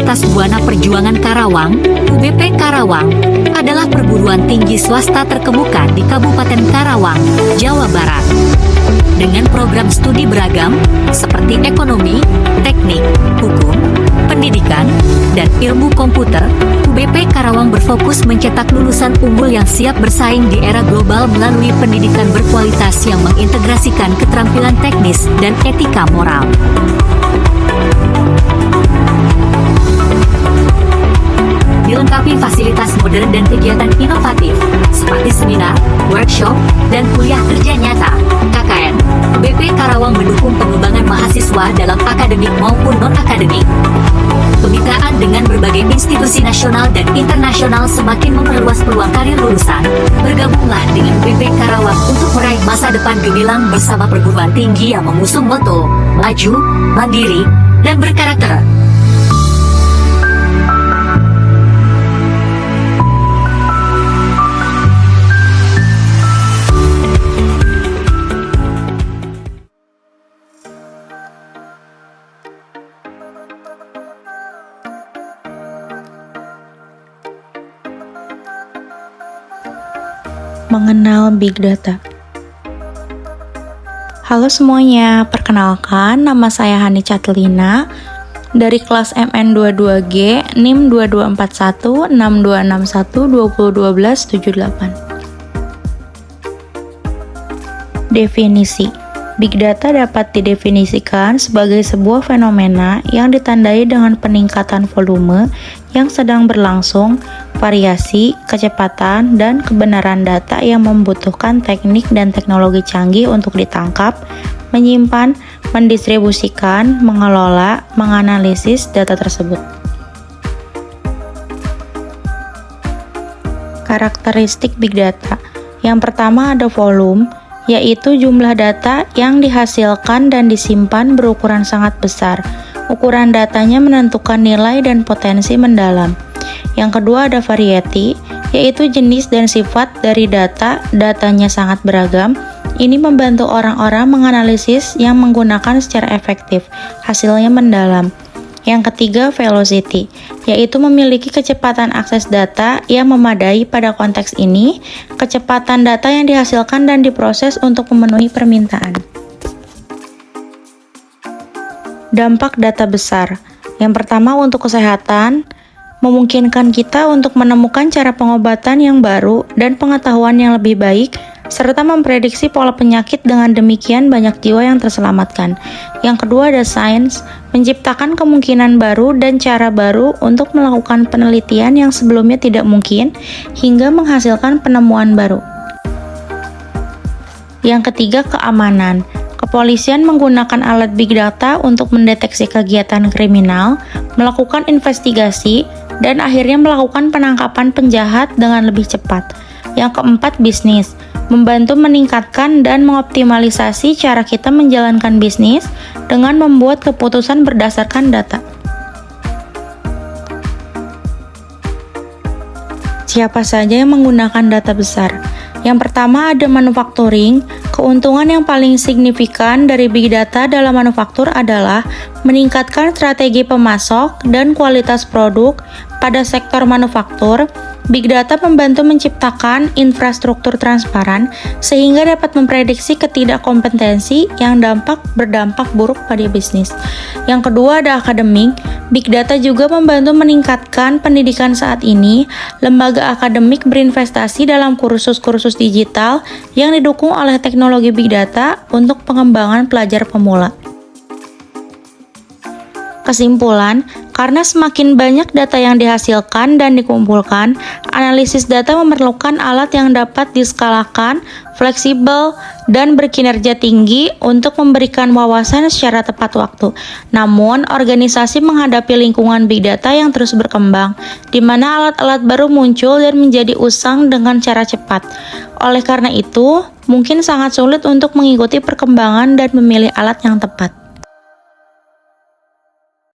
Universitas Buana Perjuangan Karawang, UBP Karawang, adalah perguruan tinggi swasta terkemuka di Kabupaten Karawang, Jawa Barat. Dengan program studi beragam, seperti ekonomi, teknik, hukum, pendidikan, dan ilmu komputer, UBP Karawang berfokus mencetak lulusan unggul yang siap bersaing di era global melalui pendidikan berkualitas yang mengintegrasikan keterampilan teknis dan etika moral. Dilengkapi fasilitas modern dan kegiatan inovatif, seperti seminar, workshop, dan kuliah kerja nyata, KKN. UBP Karawang mendukung pengembangan mahasiswa dalam akademik maupun non-akademik. Kemitraan dengan berbagai institusi nasional dan internasional semakin memperluas peluang karir lulusan. Bergabunglah dengan UBP Karawang untuk meraih masa depan gemilang bersama perguruan tinggi yang mengusung moto, maju, mandiri, dan berkarakter. Mengenal Big Data. Halo semuanya, perkenalkan nama saya Hani Catelina dari kelas MN22G NIM 2241 6261 2012 78. Definisi. Big Data dapat didefinisikan sebagai sebuah fenomena yang ditandai dengan peningkatan volume yang sedang berlangsung, variasi, kecepatan, dan kebenaran data yang membutuhkan teknik dan teknologi canggih untuk ditangkap, menyimpan, mendistribusikan, mengelola, menganalisis data tersebut. Karakteristik Big Data. Yang pertama ada volume, yaitu jumlah data yang dihasilkan dan disimpan berukuran sangat besar. Ukuran datanya menentukan nilai dan potensi mendalam. Yang kedua ada variety, yaitu jenis dan sifat dari datanya sangat beragam. Ini membantu orang-orang menganalisis yang menggunakan secara efektif, hasilnya mendalam. Yang ketiga velocity, yaitu memiliki kecepatan akses data yang memadai. Pada konteks ini, kecepatan data yang dihasilkan dan diproses untuk memenuhi permintaan. Dampak data besar. Yang pertama untuk kesehatan, memungkinkan kita untuk menemukan cara pengobatan yang baru dan pengetahuan yang lebih baik, serta memprediksi pola penyakit. Dengan demikian banyak jiwa yang terselamatkan. Yang kedua ada sains, menciptakan kemungkinan baru dan cara baru untuk melakukan penelitian yang sebelumnya tidak mungkin, hingga menghasilkan penemuan baru. Yang ketiga keamanan. Kepolisian menggunakan alat Big Data untuk mendeteksi kegiatan kriminal, melakukan investigasi, dan akhirnya melakukan penangkapan penjahat dengan lebih cepat. Yang keempat bisnis, membantu meningkatkan dan mengoptimalisasi cara kita menjalankan bisnis dengan membuat keputusan berdasarkan data. Siapa saja yang menggunakan data besar? Yang pertama ada manufacturing. Keuntungan yang paling signifikan dari Big Data dalam manufaktur adalah meningkatkan strategi pemasok dan kualitas produk. Pada sektor manufaktur, Big Data membantu menciptakan infrastruktur transparan sehingga dapat memprediksi ketidakkompetensi yang berdampak buruk pada bisnis. Yang kedua ada akademik. Big Data juga membantu meningkatkan pendidikan saat ini. Lembaga akademik berinvestasi dalam kursus-kursus digital yang didukung oleh teknologi Big Data untuk pengembangan pelajar pemula. Kesimpulan, karena semakin banyak data yang dihasilkan dan dikumpulkan, analisis data memerlukan alat yang dapat diskalakan, fleksibel, dan berkinerja tinggi untuk memberikan wawasan secara tepat waktu. Namun, organisasi menghadapi lingkungan Big Data yang terus berkembang, di mana alat-alat baru muncul dan menjadi usang dengan cara cepat. Oleh karena itu, mungkin sangat sulit untuk mengikuti perkembangan dan memilih alat yang tepat.